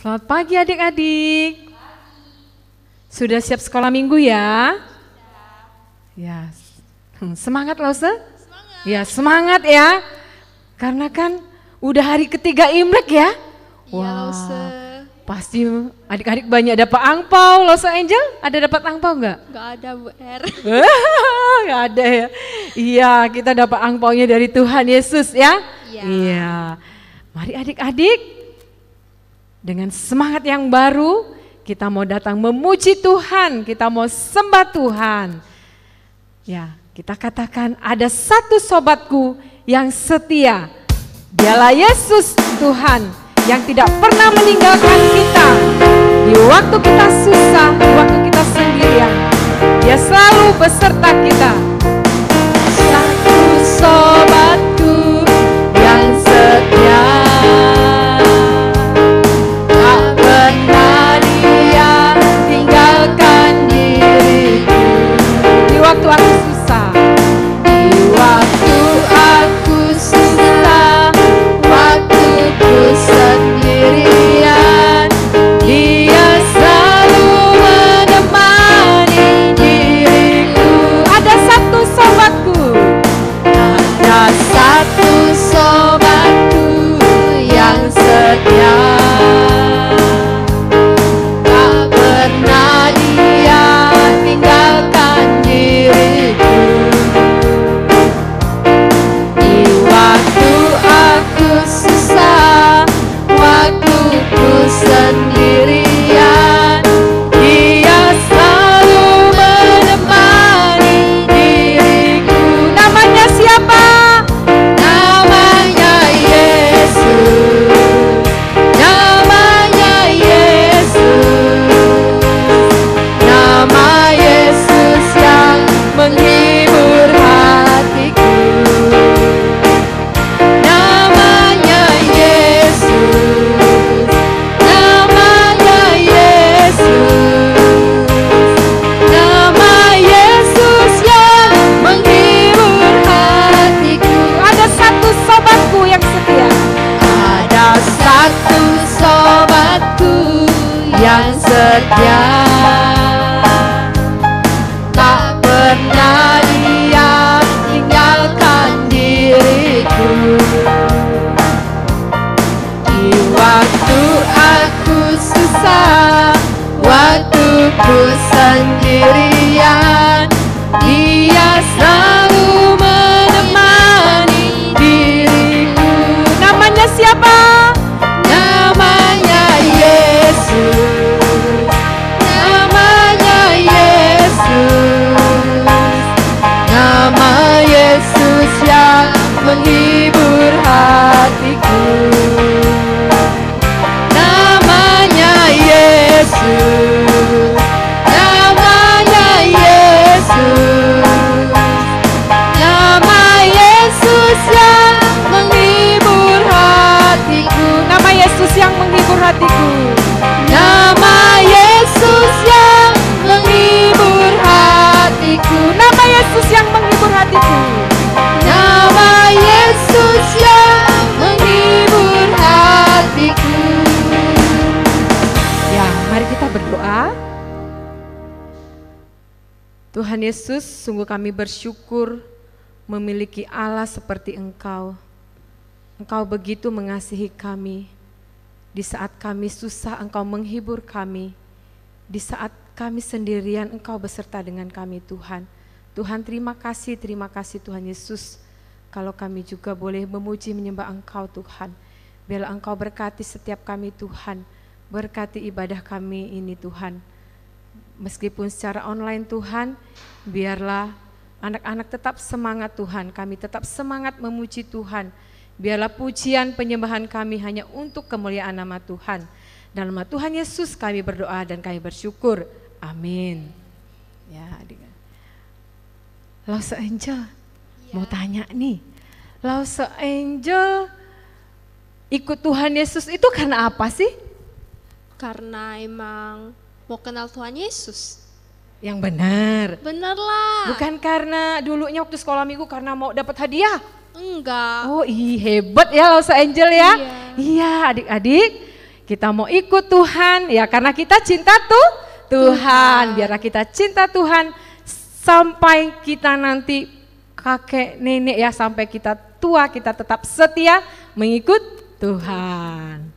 Selamat pagi adik-adik. Sudah siap sekolah minggu ya? Ya, semangat Lause? Semangat. Ya semangat ya. Karena kan udah hari ketiga Imlek ya? Iya Lause. Pasti adik-adik banyak dapat angpau. Lause Angel ada dapat angpau enggak? Enggak ada Bu R. Enggak ada ya. Iya, kita dapat angpaunya dari Tuhan Yesus ya? Iya. Mari adik-adik, dengan semangat yang baru, kita mau datang memuji Tuhan, kita mau sembah Tuhan. Ya, kita katakan ada satu sobatku yang setia. Dialah Yesus Tuhan yang tidak pernah meninggalkan kita. Di waktu kita susah, di waktu kita sendirian, Dia selalu beserta kita. Satu sobatku yang setia. Waktu aku susah, di waktu aku susah, waktu ku sendirian, Dia selalu menemani diriku. Ada satu sobatku, ada satu sobatku yang setia. Tak pernah Dia tinggalkan diriku. Di waktu aku susah, waktu ku sendirian, Dia selalu menemani diriku. Namanya siapa? Namanya Yesus. Namanya Yesus. Nama Yesus yang menghibur hatiku. Namanya Yesus. Namanya Yesus. Nama Yesus yang menghibur hatiku. Ada satu sobatku yang setia. Ada satu sobatku yang setia. Tak pernah Dia tinggalkan diriku. Di waktu aku susah, waktu ku sendirian, Dia selalu menemani diriku. Namanya siapa? Namanya Yesus. Namanya Yesus. Nama Yesus yang menghibur hatiku. Namanya Yesus. Namanya Yesus. Nama Yesus yang menghibur hatiku. Nama Yesus yang menghibur hatiku. Nama Yesus yang menghibur hatiku. Nama Yesus yang menghibur hatiku. Nama Yesus yang menghibur hatiku. Ya, mari kita berdoa. Tuhan Yesus, sungguh kami bersyukur memiliki Allah seperti Engkau. Engkau begitu mengasihi kami. Di saat kami susah, Engkau menghibur kami. Di saat kami sendirian, Engkau beserta dengan kami Tuhan. Tuhan terima kasih Tuhan Yesus. Kalau kami juga boleh memuji menyembah Engkau Tuhan. Biarlah Engkau berkati setiap kami Tuhan. Berkati ibadah kami ini Tuhan. Meskipun secara online Tuhan, biarlah anak-anak tetap semangat Tuhan. Kami tetap semangat memuji Tuhan. Biarlah pujian penyembahan kami hanya untuk kemuliaan nama Tuhan. Dalam nama Tuhan Yesus kami berdoa dan kami bersyukur. Amin. Ya, adik. Lause Angel, mau tanya nih. Lause Angel ikut Tuhan Yesus itu karena apa sih? Karena emang mau kenal Tuhan Yesus. Yang benar. Bener lah. Bukan karena dulunya waktu sekolah minggu karena mau dapat hadiah. Enggak. Oh hebat ya Lause Angel ya. Iya. Iya adik-adik, kita mau ikut Tuhan ya karena kita cinta Tuhan. Biarlah kita cinta Tuhan sampai kita nanti kakek nenek ya, sampai kita tua kita tetap setia mengikut Tuhan.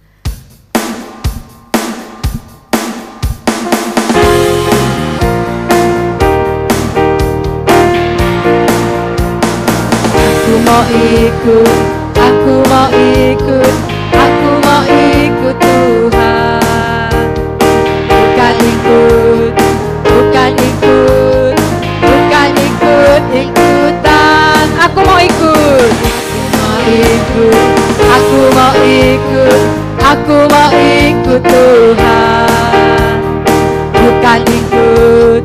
Aku mau ikut, aku mau ikut, aku mau ikut Tuhan. Bukan ikut, bukan ikut, bukan ikut-ikutan. Aku mau ikut, aku mau ikut, aku mau ikut Tuhan. Bukan ikut,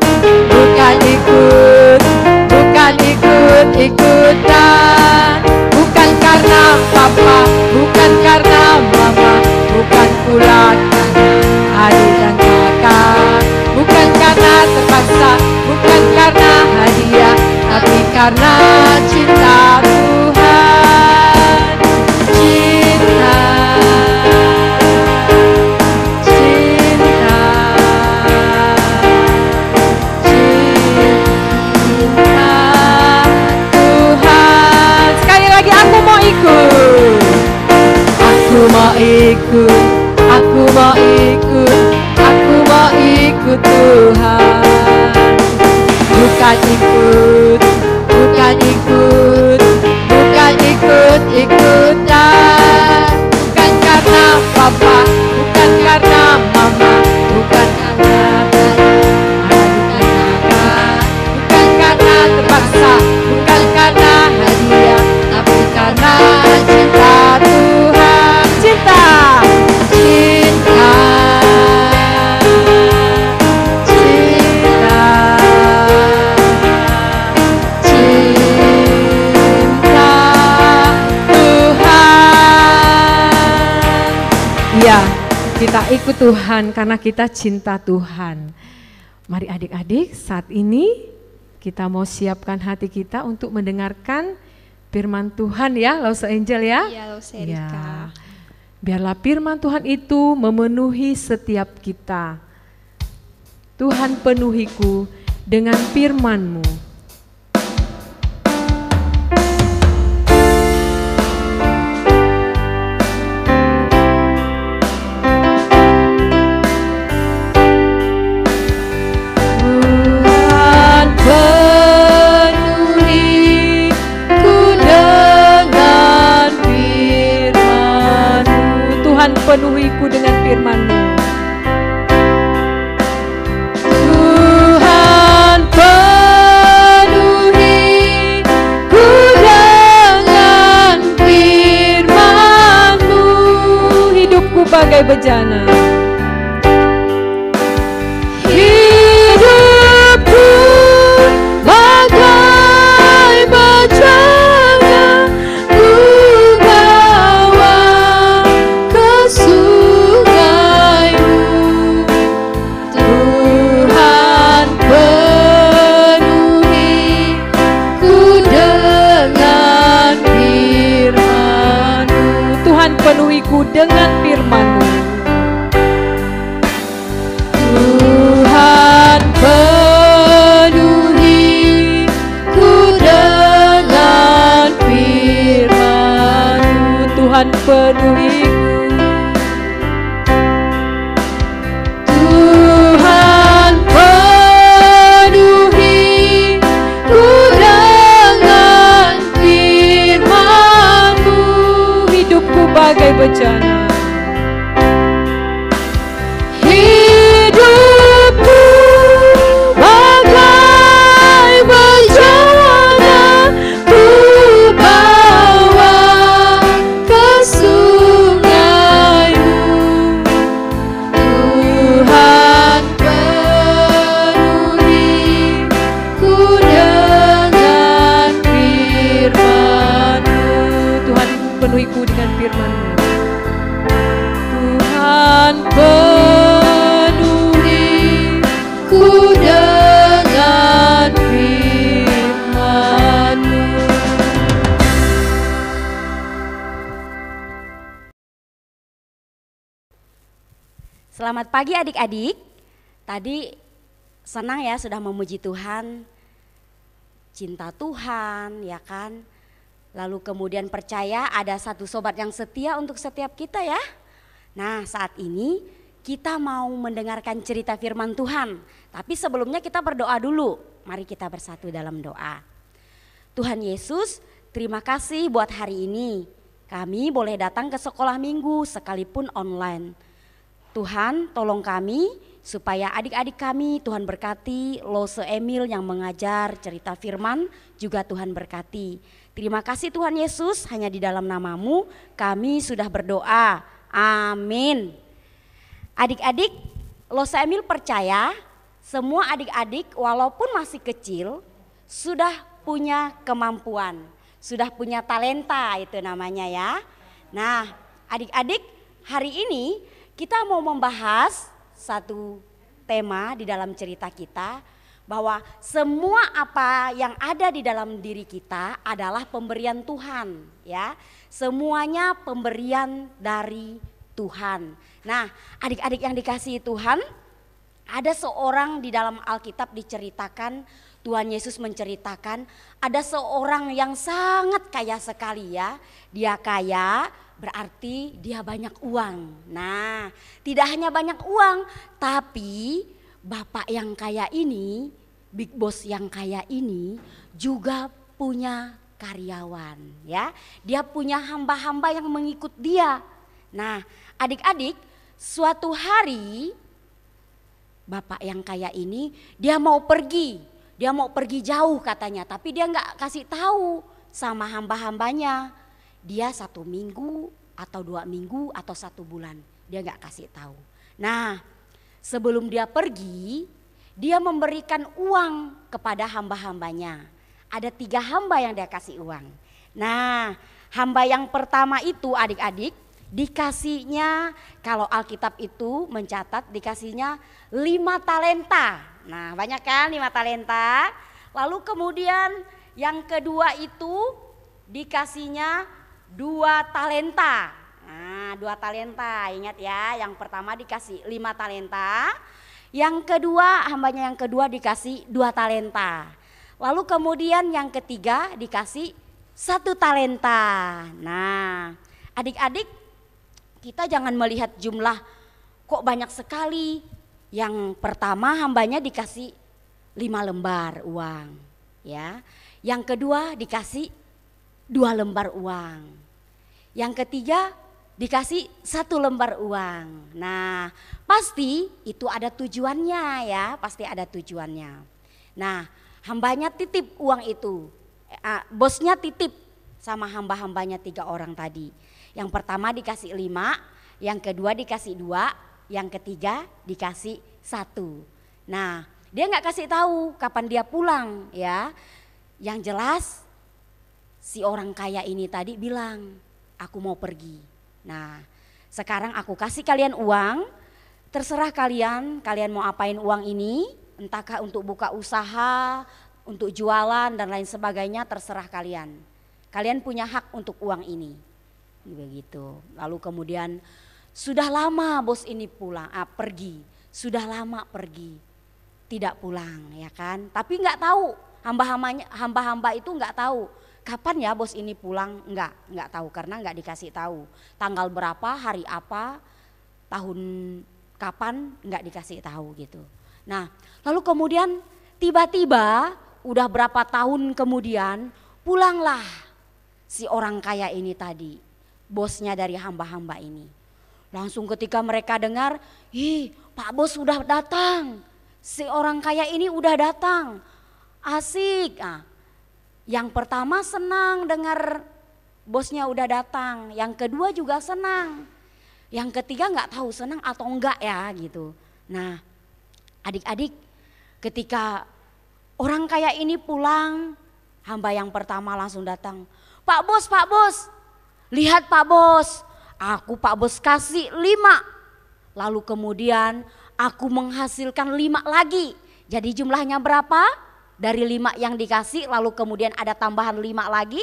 bukan ikut, bukan ikut-ikutan. Bukan karena papa, bukan karena mama, bukan pula karena adik dan kakak. Bukan karena terpaksa, bukan karena hadiah, tapi karena cinta Tuhan. Cinta, cinta, cinta Tuhan. Sekali lagi aku mau ikut. Aku mau ikut, aku mau ikut, aku mau ikut Tuhan. Bukan ikut, bukan ikut, bukan ikut-ikutan. Bukan karena papa, bukan karena mama, bukan karena kakak, bukan karena terpaksa, bukan karena hadiah, tapi karena cinta Tuhan. Cinta, cinta, cinta, cinta Tuhan. Ya, kita ikut Tuhan karena kita cinta Tuhan. Mari adik-adik, saat ini kita mau siapkan hati kita untuk mendengarkan firman Tuhan ya, Lause Angel ya. Iya, Lause Erika. Biarlah firman Tuhan itu memenuhi setiap kita. Tuhan, penuhiku dengan firman-Mu. Tuhan, penuhiku dengan firman-Mu. Tuhan, penuhiku dengan firman-Mu. Tuhan, penuhiku dengan firman-Mu. Hidupku bagai bejana. Hidupku bagai bejana, ku bawa ke sungai-Mu. Tuhan, penuhiku dengan firman-Mu. Tuhan, penuhiku dengan firman-Mu. Tuhan, penuhiku dengan firman-Mu. Tuhan, penuhiku. Tuhan, penuhiku dengan firman-Mu. Hidupku bagai bejana. Hidupku bagai bejana, ku bawa ke sungai-Mu. Tuhan, penuhiku dengan firman-Mu. Tuhan, penuhiku dengan firman-Mu. Tuhan, penuhiku dengan firman-Mu. Selamat pagi adik-adik. Tadi senang ya sudah memuji Tuhan, cinta Tuhan ya kan. Lalu kemudian percaya ada satu sobat yang setia untuk setiap kita ya. Nah saat ini kita mau mendengarkan cerita firman Tuhan. Tapi sebelumnya kita berdoa dulu. Mari kita bersatu dalam doa. Tuhan Yesus, terima kasih buat hari ini. Kami boleh datang ke sekolah minggu sekalipun online. Tuhan tolong kami supaya adik-adik kami Tuhan berkati, Lose Emil yang mengajar cerita firman juga Tuhan berkati. Terima kasih Tuhan Yesus, hanya di dalam nama-Mu kami sudah berdoa. Amin. Adik-adik, Lose Emil percaya semua adik-adik walaupun masih kecil sudah punya kemampuan, sudah punya talenta itu namanya ya. Nah adik-adik, hari ini kita mau membahas satu tema di dalam cerita kita, bahwa semua apa yang ada di dalam diri kita adalah pemberian Tuhan ya. Semuanya pemberian dari Tuhan. Nah adik-adik yang dikasihi Tuhan, ada seorang di dalam Alkitab diceritakan, Tuhan Yesus menceritakan ada seorang yang sangat kaya sekali ya. Dia kaya berarti dia banyak uang. Nah tidak hanya banyak uang, tapi bapak yang kaya ini, big boss yang kaya ini juga punya karyawan ya. Dia punya hamba-hamba yang mengikut dia. Nah adik-adik, suatu hari bapak yang kaya ini dia mau pergi. Dia mau pergi jauh katanya, tapi dia nggak kasih tahu sama hamba-hambanya. Dia 1 minggu atau 2 minggu atau 1 bulan, dia nggak kasih tahu. Nah sebelum dia pergi, dia memberikan uang kepada hamba-hambanya. Ada 3 hamba yang dia kasih uang. Nah hamba yang pertama itu adik-adik dikasihnya, kalau Alkitab itu mencatat dikasihnya 5 talenta. Nah banyak kan 5 talenta. Lalu kemudian yang kedua itu dikasihnya 2 talenta. Nah 2 talenta, ingat ya, yang pertama dikasih 5 talenta. Yang kedua, hambanya yang kedua dikasih 2 talenta. Lalu kemudian yang ketiga dikasih 1 talenta. Nah adik-adik, kita jangan melihat jumlah kok banyak sekali. Yang pertama hambanya dikasih 5 lembar uang ya. Yang kedua dikasih 2 lembar uang. Yang ketiga dikasih 1 lembar uang. Nah pasti itu ada tujuannya ya, pasti ada tujuannya. Nah hambanya titip uang itu, bosnya titip sama hamba-hambanya 3 orang tadi. Yang pertama dikasih 5, yang kedua dikasih 2, yang ketiga dikasih 1. Nah dia nggak kasih tahu kapan dia pulang ya. Yang jelas si orang kaya ini tadi bilang, aku mau pergi. Nah sekarang aku kasih kalian uang, terserah kalian mau apain uang ini. Entahkah untuk buka usaha, untuk jualan dan lain sebagainya, terserah kalian. Kalian punya hak untuk uang ini. Begitu. Lalu kemudian sudah lama bos ini pergi, sudah lama pergi, tidak pulang ya kan. Tapi nggak tahu, hamba-hamba itu nggak tahu kapan ya bos ini pulang, nggak tahu karena nggak dikasih tahu. Tanggal berapa, hari apa, tahun kapan, nggak dikasih tahu gitu. Nah lalu kemudian tiba-tiba udah berapa tahun kemudian pulanglah si orang kaya ini tadi, bosnya dari hamba-hamba ini. Langsung ketika mereka dengar, Pak Bos sudah datang, si orang kaya ini udah datang, asik. Nah, yang pertama senang dengar bosnya udah datang, yang kedua juga senang, yang ketiga nggak tahu senang atau enggak ya gitu. Nah adik-adik, ketika orang kaya ini pulang, hamba yang pertama langsung datang, Pak Bos, lihat Pak Bos, aku Pak Bos kasih 5. Lalu kemudian aku menghasilkan 5 lagi. Jadi jumlahnya berapa? Dari 5 yang dikasih lalu kemudian ada tambahan 5 lagi.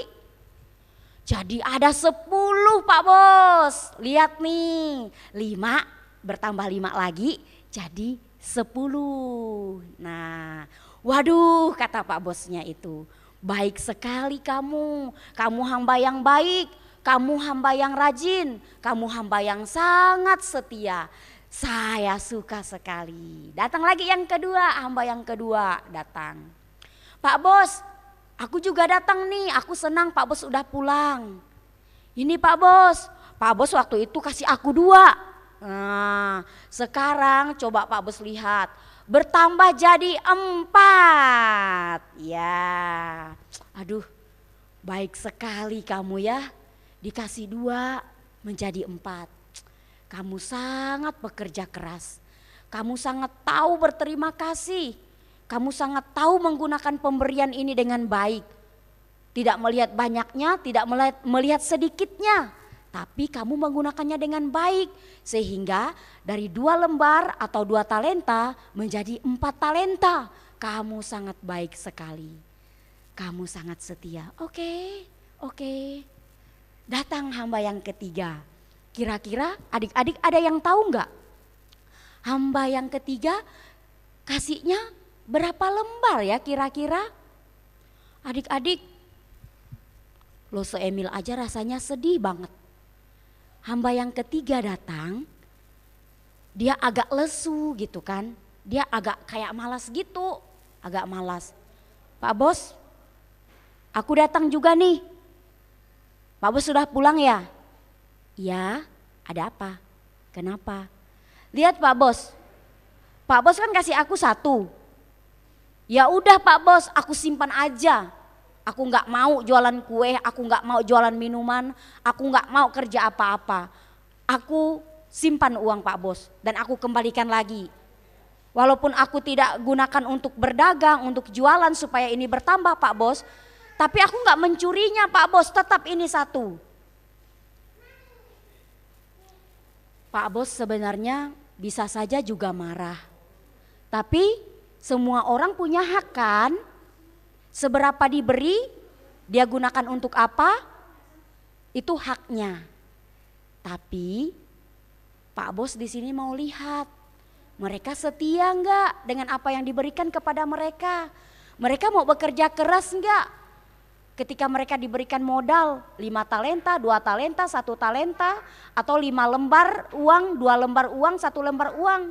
Jadi ada 10 Pak Bos. Lihat nih, 5 bertambah 5 lagi jadi 10. Nah, waduh kata Pak Bosnya itu, baik sekali kamu hamba yang baik, kamu hamba yang rajin, kamu hamba yang sangat setia. Saya suka sekali. Datang lagi yang kedua, hamba yang kedua datang. Pak Bos, aku juga datang nih, aku senang Pak Bos udah pulang. Ini Pak Bos waktu itu kasih aku 2. Nah, sekarang coba Pak Bos lihat, bertambah jadi 4. Ya, aduh baik sekali kamu ya, dikasih 2 menjadi 4. Kamu sangat bekerja keras, kamu sangat tahu berterima kasih, kamu sangat tahu menggunakan pemberian ini dengan baik. Tidak melihat banyaknya, tidak melihat sedikitnya, tapi kamu menggunakannya dengan baik. Sehingga dari 2 lembar atau 2 talenta menjadi 4 talenta. Kamu sangat baik sekali, kamu sangat setia. Oke. Datang hamba yang ketiga. Kira-kira adik-adik ada yang tahu enggak? Hamba yang ketiga kasihnya berapa lembar ya kira-kira? Adik-adik, lo seemil aja rasanya sedih banget. Hamba yang ketiga datang, dia agak lesu gitu kan. Dia agak kayak malas gitu, agak malas. Pak Bos, aku datang juga nih. Pak Bos sudah pulang ya? Ya, ada apa? Kenapa? Lihat Pak Bos kan kasih aku 1. Ya udah Pak Bos, aku simpan aja. Aku nggak mau jualan kue, aku nggak mau jualan minuman, aku nggak mau kerja apa-apa. Aku simpan uang Pak Bos dan aku kembalikan lagi. Walaupun aku tidak gunakan untuk berdagang, untuk jualan supaya ini bertambah Pak Bos, tapi aku nggak mencurinya Pak Bos, tetap ini 1. Pak Bos sebenarnya bisa saja juga marah. Tapi semua orang punya hak kan? Seberapa diberi, dia gunakan untuk apa? Itu haknya. Tapi Pak Bos di sini mau lihat, mereka setia enggak dengan apa yang diberikan kepada mereka? Mereka mau bekerja keras enggak? Ketika mereka diberikan modal 5 talenta, 2 talenta, 1 talenta, atau 5 lembar uang, 2 lembar uang, 1 lembar uang.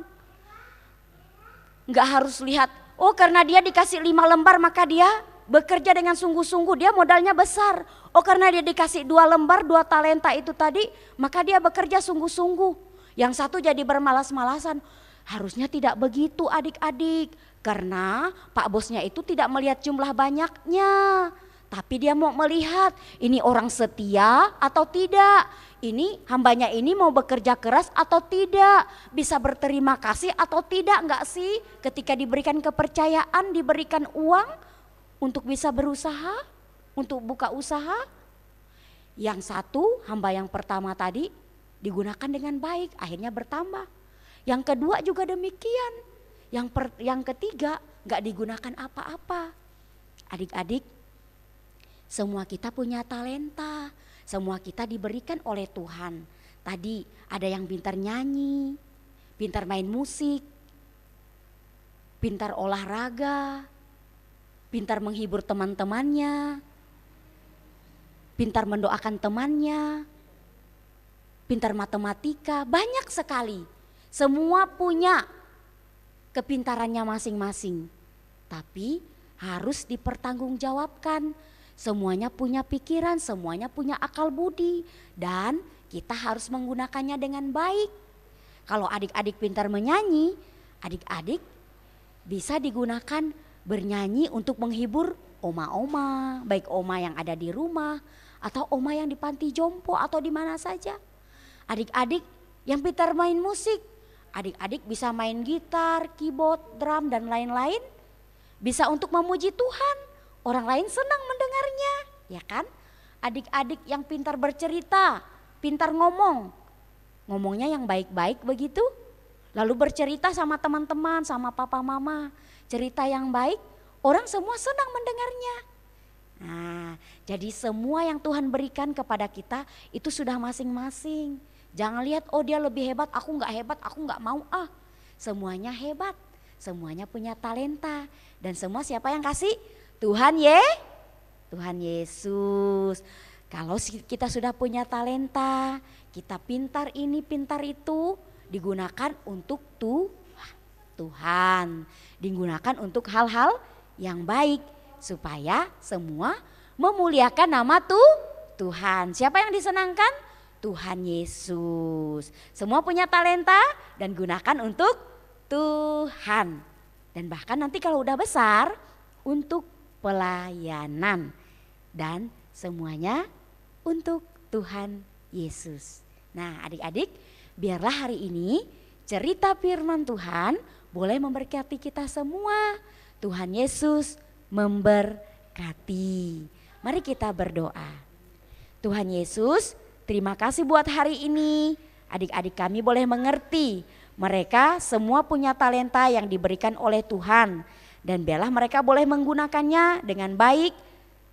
Enggak harus lihat, oh karena dia dikasih 5 lembar maka dia bekerja dengan sungguh-sungguh, dia modalnya besar. Oh karena dia dikasih 2 lembar, 2 talenta itu tadi, maka dia bekerja sungguh-sungguh. Yang satu jadi bermalas-malasan. Harusnya tidak begitu adik-adik, karena Pak Bosnya itu tidak melihat jumlah banyaknya. Tapi dia mau melihat ini orang setia atau tidak. Ini hambanya ini mau bekerja keras atau tidak. Bisa berterima kasih atau tidak enggak sih ketika diberikan kepercayaan, diberikan uang untuk bisa berusaha, untuk buka usaha. Yang satu hamba yang pertama tadi digunakan dengan baik, akhirnya bertambah. Yang kedua juga demikian. Yang ketiga enggak digunakan apa-apa. Adik-adik, semua kita punya talenta, semua kita diberikan oleh Tuhan. Tadi ada yang pintar nyanyi, pintar main musik, pintar olahraga, pintar menghibur teman-temannya, pintar mendoakan temannya, pintar matematika, banyak sekali. Semua punya kepintarannya masing-masing, tapi harus dipertanggungjawabkan. Semuanya punya pikiran, semuanya punya akal budi, dan kita harus menggunakannya dengan baik. Kalau adik-adik pintar menyanyi, adik-adik bisa digunakan bernyanyi untuk menghibur oma-oma, baik oma yang ada di rumah atau oma yang di panti jompo atau di mana saja. Adik-adik yang pintar main musik, adik-adik bisa main gitar, keyboard, drum dan lain-lain, bisa untuk memuji Tuhan. Orang lain senang mendengarnya, ya kan? Adik-adik yang pintar bercerita, pintar ngomongnya yang baik-baik begitu. Lalu bercerita sama teman-teman, sama papa mama, cerita yang baik, orang semua senang mendengarnya. Nah, jadi semua yang Tuhan berikan kepada kita itu sudah masing-masing. Jangan lihat oh dia lebih hebat, aku nggak hebat, aku nggak mau ah. Semuanya hebat, semuanya punya talenta. Dan semua siapa yang kasih? Tuhan Yesus. Kalau kita sudah punya talenta, kita pintar ini pintar itu, digunakan untuk Tuhan. Digunakan untuk hal-hal yang baik supaya semua memuliakan nama Tuhan. Siapa yang disenangkan? Tuhan Yesus. Semua punya talenta dan gunakan untuk Tuhan. Dan bahkan nanti kalau udah besar untuk pelayanan. Dan semuanya untuk Tuhan Yesus. Nah adik-adik, biarlah hari ini cerita firman Tuhan boleh memberkati kita semua. Tuhan Yesus memberkati. Mari kita berdoa. Tuhan Yesus, terima kasih buat hari ini. Adik-adik kami boleh mengerti. Mereka semua punya talenta yang diberikan oleh Tuhan. Dan biarlah mereka boleh menggunakannya dengan baik.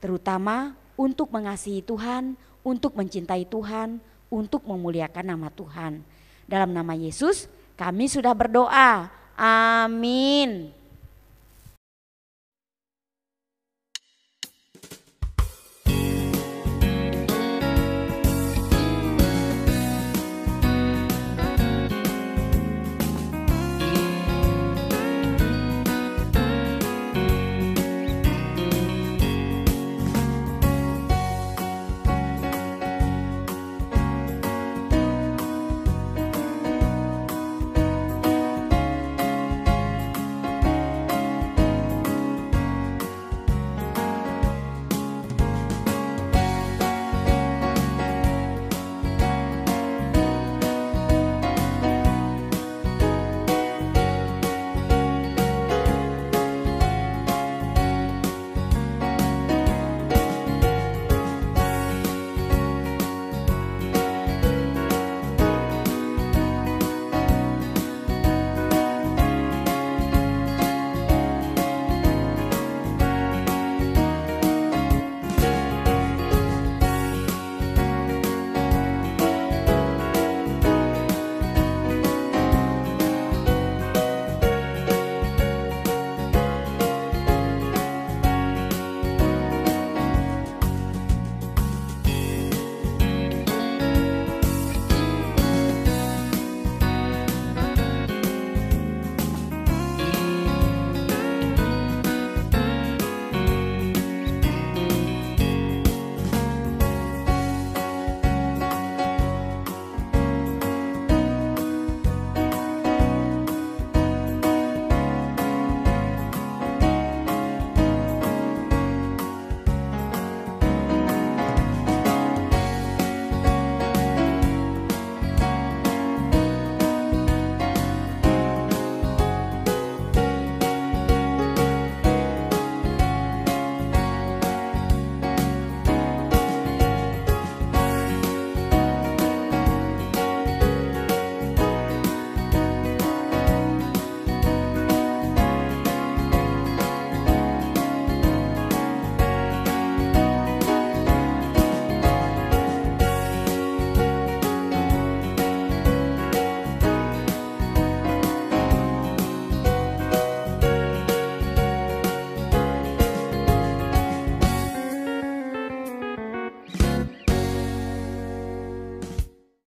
Terutama untuk mengasihi Tuhan, untuk mencintai Tuhan, untuk memuliakan nama Tuhan. Dalam nama Yesus kami sudah berdoa. Amin.